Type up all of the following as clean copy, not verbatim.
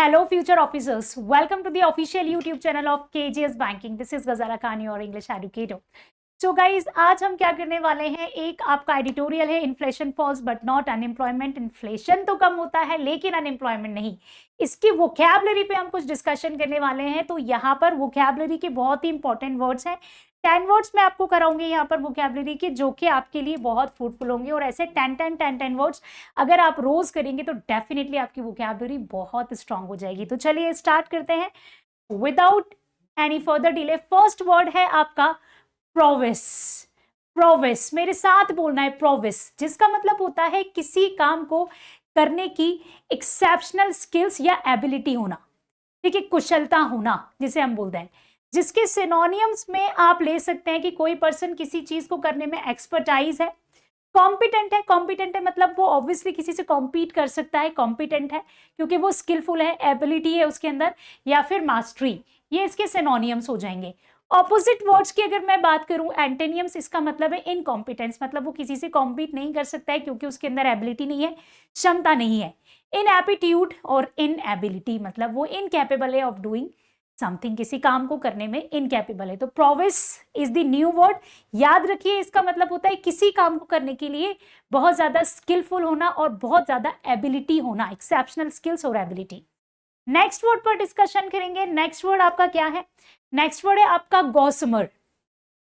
Hello, future officers. Welcome to the official YouTube channel of KGS Banking. This is Ghazala Khan, your English educator. So guys, आज हम क्या करने वाले हैं, एक आपका एडिटोरियल है, inflation falls but not unemployment. Inflation तो कम होता है लेकिन अनएम्प्लॉयमेंट नहीं। इसकी वोकैबुलरी पे हम कुछ डिस्कशन करने वाले हैं। तो यहाँ पर वोकैबुलरी के बहुत ही इंपॉर्टेंट वर्ड्स हैं। 10 वर्ड्स मैं आपको कराऊंगी यहाँ पर वोकैबुलरी के, जो कि आपके लिए बहुत फ्रूटफुल होंगे। और ऐसे 10 वर्ड्स अगर आप रोज करेंगे तो डेफिनेटली आपकी वोकैबुलरी बहुत स्ट्रांग हो जाएगी। तो चलिए स्टार्ट करते हैं without any further delay. First word है आपका प्रोविस। प्रोविस मेरे साथ बोलना है, प्रोविस, जिसका मतलब होता है किसी काम को करने की एक्सेप्शनल स्किल्स या एबिलिटी होना, ठीक है, कुशलता होना जिसे हम बोलते हैं। जिसके सिनोनियम्स में आप ले सकते हैं कि कोई पर्सन किसी चीज को करने में एक्सपर्टाइज है। कॉम्पिटेंट है, कॉम्पिटेंट है मतलब वो ऑब्वियसली किसी से कॉम्पीट कर सकता है, कॉम्पिटेंट है क्योंकि वो स्किलफुल है, एबिलिटी है उसके अंदर, या फिर मास्टरी, ये इसके सिनोनियम्स हो जाएंगे। ऑपोजिट वर्ड्स की अगर मैं बात करूं, एंटोनियम्स, इसका मतलब है इनकॉम्पिटेंस, मतलब वो किसी से कॉम्पीट नहीं कर सकता है क्योंकि उसके अंदर एबिलिटी नहीं है, क्षमता नहीं है। इनएप्टीट्यूड और इनएबिलिटी मतलब वो इनकैपेबल है ऑफ डूइंग समथिंग, किसी काम को करने में इनकैपेबल है। तो prowess is the new word, याद रखिए। इसका मतलब होता है किसी काम को करने के लिए बहुत ज्यादा स्किलफुल होना और बहुत ज्यादा एबिलिटी होना, एक्सेप्शनल स्किल्स और एबिलिटी। नेक्स्ट वर्ड पर डिस्कशन करेंगे। नेक्स्ट वर्ड आपका क्या है? नेक्स्ट वर्ड है आपका गॉसमर।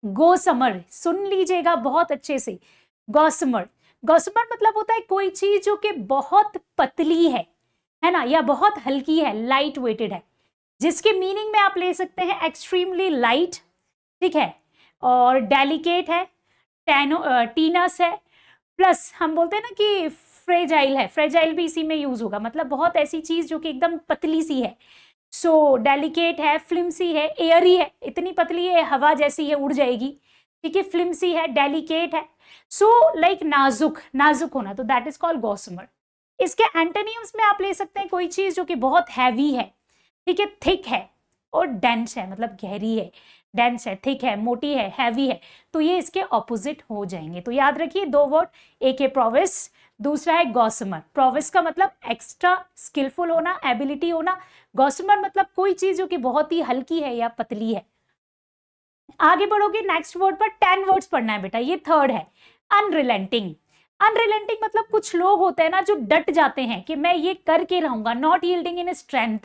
गॉसमर सुन लीजिएगा बहुत अच्छे से। गॉसमर, गॉसमर मतलब होता है कोई चीज जो कि बहुत पतली है ना, या बहुत हल्की है, लाइट वेटेड है, जिसके मीनिंग में आप ले सकते हैं एक्सट्रीमली लाइट, ठीक है, और डेलिकेट है, टीनस है, प्लस हम बोलते हैं ना कि फ्रेजाइल है, फ्रेजाइल भी इसी में यूज होगा, मतलब बहुत ऐसी चीज जो कि एकदम पतली सी है। सो डेलिकेट है, फ्लिम्सी है, एयरी है, इतनी पतली है हवा जैसी है, उड़ जाएगी, ठीक है, फ्लिम्सी है, डेलिकेट है, सो लाइक नाजुक, नाजुक होना, तो दैट इज कॉल्ड गॉसमर। इसके एंटोनियम्स में आप ले सकते हैं कोई चीज जो कि बहुत हैवी है, ठीक है, थिक है, और डेंस है, मतलब गहरी है, डेंस है, थिक है, मोटी है, हैवी है, तो ये इसके ऑपोजिट हो जाएंगे। तो याद रखिए दो वर्ड, एक है प्रोविस, दूसरा है गॉसमर। प्रोविस का मतलब एक्स्ट्रा स्किलफुल होना, एबिलिटी होना, गॉसमर मतलब कोई चीज जो कि बहुत ही हल्की है या पतली है। आगे बढ़ोगे नेक्स्ट वर्ड पर, 10 वर्ड्स पढ़ना है बेटा, ये थर्ड है अनरिलेंटिंग। अनरिलेंटिंग मतलब कुछ लोग होते हैं ना जो डट जाते हैं कि मैं ये करके रहूंगा, नॉट यील्डिंग इन स्ट्रेंथ,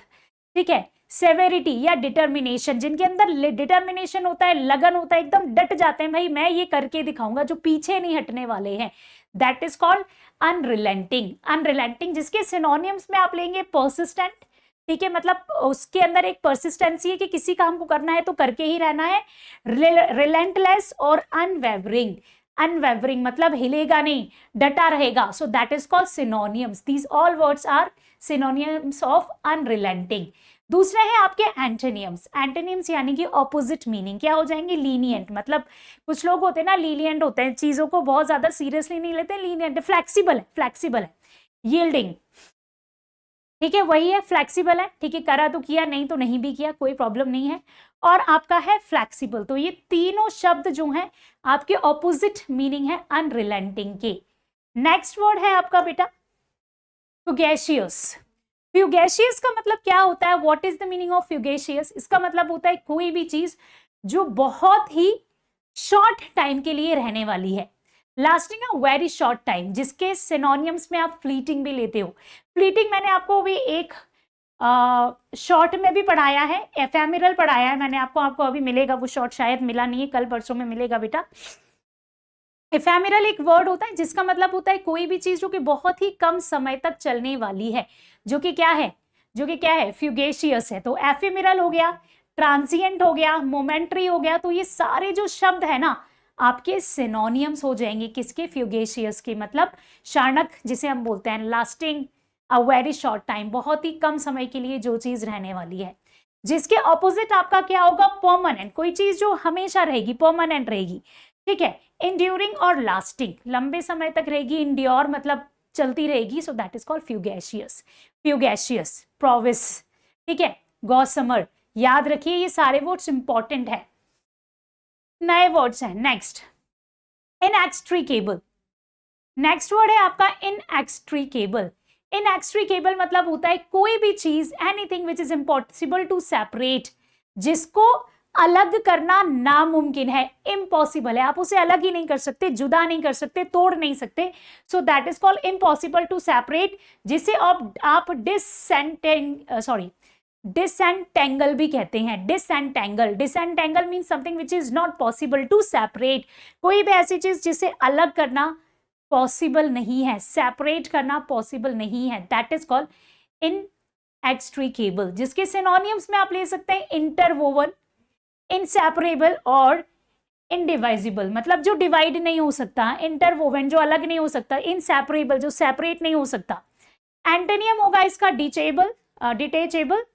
ठीक है, सेवेरिटी या डिटर्मिनेशन, जिनके अंदर डिटर्मिनेशन होता है, लगन होता है, एकदम डट जाते हैं, भाई मैं ये करके दिखाऊंगा, जो पीछे नहीं हटने वाले हैं, that is called unrelenting. Unrelenting जिसके सिनोनियम्स में आप लेंगे परसिस्टेंट, ठीक है, मतलब उसके अंदर एक परसिस्टेंसी है कि किसी काम को करना है तो करके ही रहना है। रिलेंटलेस और अनवेवरिंग, अनवेवरिंग मतलब हिलेगा नहीं, डटा रहेगा, so that is called synonyms. These all words are synonyms of unrelenting. दूसरे हैं आपके एंटोनियम्स। एंटोनियम्स यानी कि ऑपोजिट मीनिंग क्या हो जाएंगे? लीनियंट, मतलब कुछ लोग होते हैं ना लीनियंट होते हैं, चीजों को बहुत ज्यादा सीरियसली नहीं लेते, लीनियंट। फ्लेक्सिबल है, फ्लेक्सिबल है, यील्डिंग, ठीक है, वही है, फ्लेक्सिबल है, ठीक है, करा तो किया, नहीं तो नहीं भी किया, कोई प्रॉब्लम नहीं है। और आपका है फ्लेक्सिबल। तो ये तीनों शब्द जो हैं आपके ऑपोजिट मीनिंग है अनरिलेंटिंग के। नेक्स्ट वर्ड है आपका बेटा फ्यूगेशियस। फ्यूगेशियस का मतलब क्या होता है? What is the meaning of fugacious? इसका मतलब होता है कोई भी चीज जो बहुत ही शॉर्ट टाइम के लिए रहने वाली है, lasting a very short time, जिसके सिनोनियम्स में आप फ्लीटिंग भी लेते हो। फ्लीटिंग मैंने आपको भी एक शॉर्ट में भी पढ़ाया है, एफेमेरल पढ़ाया है मैंने आपको अभी मिलेगा वो शॉर्ट, शायद मिला नहीं है, कल परसों में मिलेगा बेटा। एफेमेरल एक वर्ड होता है जिसका मतलब होता है कोई भी चीज जो कि बहुत ही कम समय तक चलने वाली है, जो कि क्या है, जो कि क्या है, फ्यूगेशियस है। तो एफेमेरल हो गया, ट्रांसिएंट हो गया, मोमेंट्री हो गया, तो ये सारे जो शब्द है ना आपके सिनोनियम्स हो जाएंगे किसके? फ्यूगेशियस के, मतलब क्षणिक जिसे हम बोलते हैं, lasting a very short time, बहुत ही कम समय के लिए जो चीज रहने वाली है। जिसके ऑपोजिट आपका क्या होगा? परमानेंट, कोई चीज जो हमेशा रहेगी, परमानेंट रहेगी, ठीक है। इंड्यूरिंग और लास्टिंग, लंबे समय तक रहेगी, इंड्योर मतलब चलती रहेगी, so that is called fugacious. Fugacious, प्रोविस, ठीक है, गॉसमर, याद रखिए ये सारे वर्ड्स इंपॉर्टेंट है। नए वर्ड्स हैं नेक्स्ट, इनएक्सट्रिकेबल। नेक्स्ट वर्ड है आपका इनएक्सट्रिकेबल। इनएक्सट्रिकेबल मतलब होता है कोई भी चीज, anything which is impossible to separate, जिसको अलग करना नामुमकिन है, इम्पॉसिबल है, आप उसे अलग ही नहीं कर सकते, जुदा नहीं कर सकते, तोड़ नहीं सकते, so that is called impossible to separate, जिसे आप डिसएंटेंगल भी कहते हैं। Disentangle mean something which is not possible to separate, कोई भी ऐसी चीज जिसे अलग करना पॉसिबल नहीं है, सेपरेट करना पॉसिबल नहीं है, दैट इज कॉल्ड इनएक्सट्रिकेबल, जिसके सिनोनिम्स में आप ले सकते हैं इंटरवोवन, इनसेपरेबल और इनडिवाइजिबल, मतलब जो डिवाइड नहीं हो सकता, इंटरवोवन जो अलग नहीं हो सकता, इनसेपरेबल जो सेपरेट नहीं हो सकता। एंटोनियम होगा इसका डिटेचेबल,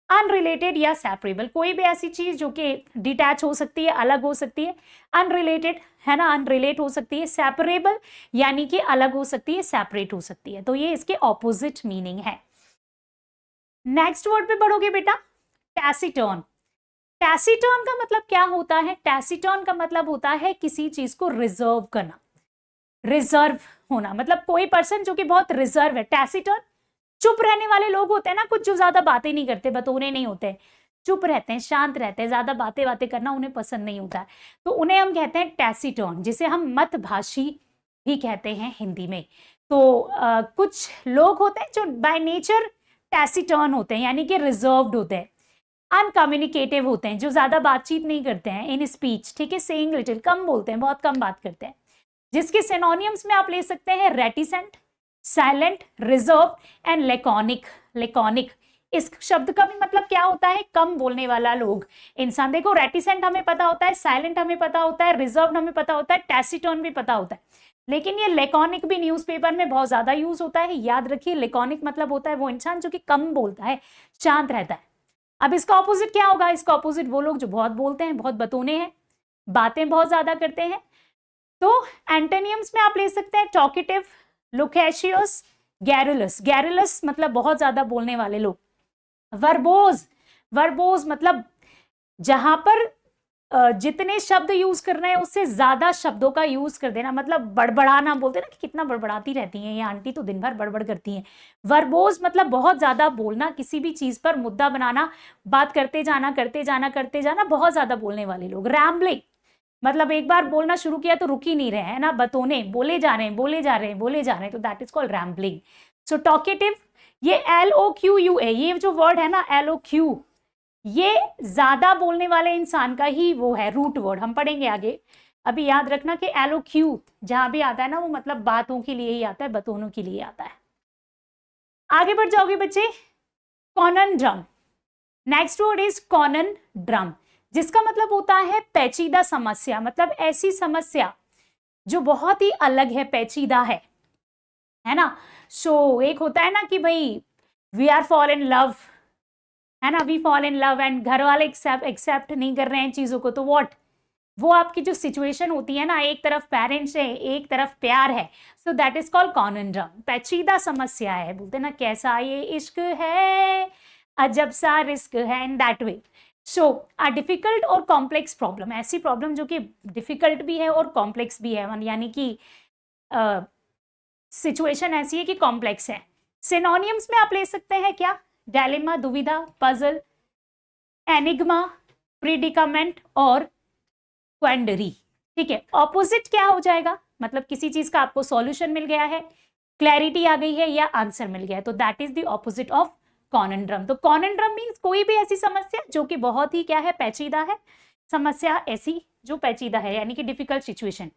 अनरिलेटेड या सेपरेबल, कोई भी ऐसी चीज जो कि डिटैच हो सकती है, अलग हो सकती है, अनरिलेटेड है ना, अनरिलेट हो सकती है, सेपरेबल यानी कि अलग हो सकती है, सेपरेट हो सकती है, तो ये इसके ऑपोजिट मीनिंग है। नेक्स्ट वर्ड पे बढ़ोगे बेटा, टैसिटर्न। टैसिटर्न का मतलब क्या होता है? टैसिटर्न का मतलब होता है किसी चीज को रिजर्व करना, रिजर्व होना, मतलब कोई पर्सन जो कि बहुत रिजर्व है। टैसिटर्न चुप रहने वाले लोग होते हैं ना, कुछ जो ज्यादा बातें नहीं करते, बतौने नहीं होते, चुप रहते हैं, शांत रहते हैं, ज्यादा बातें करना उन्हें पसंद नहीं होता है, तो उन्हें हम कहते हैं टैसिटर्न, जिसे हम मतभाषी भी कहते हैं हिंदी में। तो कुछ लोग होते हैं जो बाय नेचर टैसिटर्न होते हैं, यानी कि रिजर्व्ड होते हैं, अनकम्युनिकेटिव होते हैं, जो ज्यादा बातचीत नहीं करते हैं इन स्पीच, ठीक है, सेइंग लिटिल, कम बोलते हैं, बहुत कम बात करते हैं, जिसके सिनोनिम्स में आप ले सकते हैं रेटिसेंट, साइलेंट, रिजर्व एंड लेकॉनिक। लेकॉनिक इस शब्द का भी मतलब क्या होता है? कम बोलने वाला लोग इंसान। देखो रेटिसेंट हमें पता होता है, साइलेंट हमें पता होता है, रिजर्व हमें पता होता है, टैसिटर्न भी पता होता है, लेकिन ये लेकॉनिक भी न्यूज़पेपर में बहुत ज्यादा यूज होता है। याद रखिए, लेकॉनिक मतलब होता है वो इंसान जो कि कम बोलता है, शांत रहता है। अब इसका ऑपोजिट क्या होगा? इसका ऑपोजिट वो लोग जो बहुत बोलते हैं, बहुत बतौने हैं, बातें बहुत ज्यादा करते हैं। तो एंटोनियम्स में आप ले सकते हैं टॉकेटिव, लोकेशियस, गैरुलस। गैरुलस मतलब बहुत ज्यादा बोलने वाले लोग। वर्बोज, वर्बोज मतलब जहां पर जितने शब्द यूज करना है उससे ज्यादा शब्दों का यूज कर देना, मतलब बड़बड़ाना, बोलते ना कि कितना बड़बड़ाती रहती हैं ये आंटी, तो दिन भर बड़बड़ करती हैं। वर्बोज मतलब बहुत ज्यादा बोलना, किसी भी चीज पर मुद्दा बनाना, बात करते जाना करते जाना करते जाना, बहुत ज्यादा बोलने वाले लोग। रैम्बलिंग मतलब एक बार बोलना शुरू किया तो रुक ही नहीं रहे हैं ना, बतौने, बोले जा रहे हैं, बोले जा रहे हैं, बोले जा रहे हैं, तो that is called rambling. So talkative, ये LOQUA, ये जो वर्ड है ना LOQ, ये ज्यादा बोलने वाले इंसान का ही वो है रूट वर्ड, हम पढ़ेंगे आगे। अभी याद रखना कि LOQ जहां भी आता है ना, वो मतलब बातों के लिए ही आता है, बतौनों के लिए आता है। आगे बढ़ जाओगे बच्चे, कॉननड्रम। नेक्स्ट वर्ड इज कॉननड्रम, जिसका मतलब होता है पेचीदा समस्या, मतलब ऐसी समस्या जो बहुत ही अलग है, पेचीदा है ना। सो एक होता है ना कि भाई we are fall in love, है ना, we fall in love and घर वाले एक्सेप्ट नहीं कर रहे हैं चीजों को, तो व्हाट, वो आपकी जो सिचुएशन होती है ना, एक तरफ पेरेंट्स है, एक तरफ प्यार है, सो दैट इज कॉल्ड कॉननड्रम, पेचीदा समस्या है। बोलते ना कैसा ये इश्क है, अजब सा रिस्क है, in that way. So a difficult और कॉम्प्लेक्स प्रॉब्लम, ऐसी प्रॉब्लम जो कि डिफिकल्ट भी है और कॉम्प्लेक्स भी है, यानी कि सिचुएशन ऐसी है कि कॉम्प्लेक्स है। सिनोनियम्स में आप ले सकते हैं क्या? डायलेमा, दुविधा, पजल, एनिग्मा, प्रीडिकामेंट और क्वेंडरी। ठीक है, ऑपोजिट क्या हो जाएगा? मतलब किसी चीज का आपको सॉल्यूशन मिल गया है, क्लैरिटी आ गई है या आंसर मिल गया है, तो that is the opposite of conundrum. तो कॉननड्रम मीन्स कोई भी ऐसी समस्या जो कि बहुत ही क्या है, पेचीदा है, समस्या ऐसी जो पेचीदा है, यानी कि डिफिकल्ट सिचुएशन।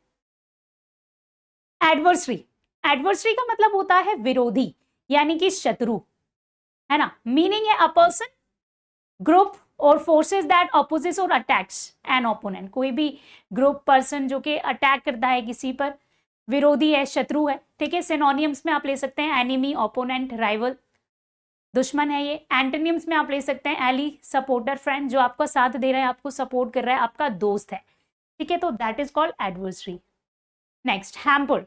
एडवर्सरी, एडवर्सरी का मतलब होता है विरोधी, यानी कि शत्रु, है ना। मीनिंग है अ पर्सन, ग्रुप और फोर्सेस दैट अपोजिस और अटैक्स एन ओपोनेंट, कोई भी ग्रुप, पर्सन जो कि अटैक करता है किसी पर, विरोधी है, शत्रु है। ठीक है, सिनोनियम्स में आप ले सकते हैं एनिमी, ओपोनेंट, राइवल, दुश्मन है ये। एंटोनियम्स में आप ले सकते हैं एली, सपोर्टर, फ्रेंड, जो आपका साथ दे रहा है, आपको सपोर्ट कर रहा है, आपका दोस्त है। ठीक है, तो that is called adversary. Next, hamper.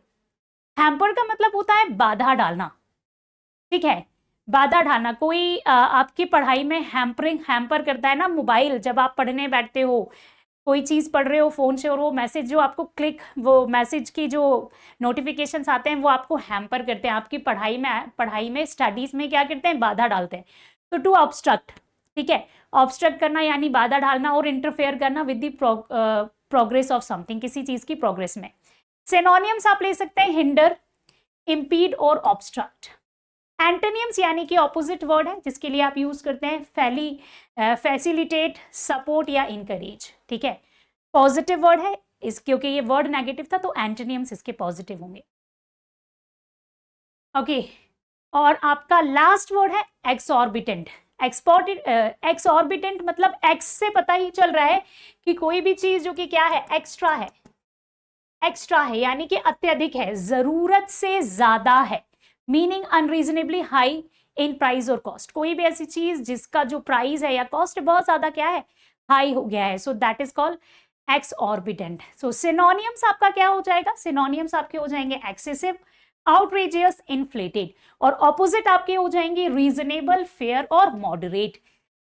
Hamper का मतलब होता है बाधा डालना। ठीक है, बाधा डालना, कोई आपकी पढ़ाई में हैम्पर करता है ना, मोबाइल जब आप पढ़ने बैठते हो, कोई चीज़ पढ़ रहे हो फ़ोन से और वो मैसेज जो आपको वो मैसेज की जो नोटिफिकेशंस आते हैं वो आपको हैम्पर करते हैं, आपकी पढ़ाई में स्टडीज़ में क्या करते हैं, बाधा डालते हैं। तो टू ऑब्स्ट्रक्ट, ठीक है, ऑब्स्ट्रक्ट करना यानी बाधा डालना और इंटरफेयर करना with the progress of something, किसी चीज़ की प्रोग्रेस में। सिनोनियम्स आप ले सकते हैं हिंडर, इम्पीड और ऑब्स्ट्रक्ट। एंटोनियम्स यानी कि ऑपोजिट वर्ड है जिसके लिए आप यूज करते हैं फैसिलिटेट, सपोर्ट या इनकरेज, ठीक है। पॉजिटिव वर्ड है इस, क्योंकि ये वर्ड नेगेटिव था तो एंटोनियम्स इसके पॉजिटिव होंगे। ओके, और आपका लास्ट वर्ड है एक्सऑर्बिटेंट। एक्सऑर्बिटेंट मतलब एक्स से पता ही चल रहा है कि कोई भी चीज जो कि क्या है, एक्स्ट्रा है, एक्स्ट्रा है यानी कि अत्यधिक है, जरूरत से ज्यादा है, meaning unreasonably high in price और कॉस्ट। कोई भी ऐसी चीज जिसका जो प्राइस है या कॉस्ट बहुत ज्यादा क्या है, हाई हो गया है, so that is called exorbitant. So synonyms आपका क्या हो जाएगा, सिनोनियम्स आपके हो जाएंगे एक्सेसिव, आउटरेजियस, इन्फ्लेटेड, और ऑपोजिट आपके हो जाएंगे रीजनेबल, फेयर और मॉडरेट।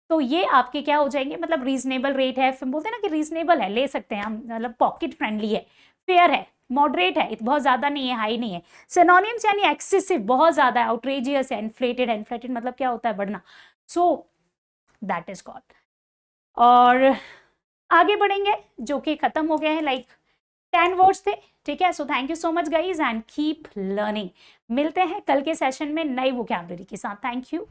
तो ये आपके क्या हो जाएंगे, मतलब रीजनेबल रेट है, फिर बोलते हैं ना कि रीजनेबल है, ले सकते हैं हम, मतलब पॉकेट फ्रेंडली है, फेयर है, मॉडरेट है, बहुत ज्यादा नहीं है, हाई नहीं है। सिनोनिम्स यानी एक्सेसिव बहुत ज्यादा है, आउटरेजियस है, इन्फ्लेटेड है, इन्फ्लेटेड मतलब क्या होता है, बढ़ना, सो दैट इज कॉल्ड। और आगे बढ़ेंगे जो कि खत्म हो गए हैं, लाइक 10 वर्ड्स थे, ठीक है। So thank you so much guys and keep learning. मिलते हैं कल के सेशन में नई वोकैबुलरी के साथ। Thank you.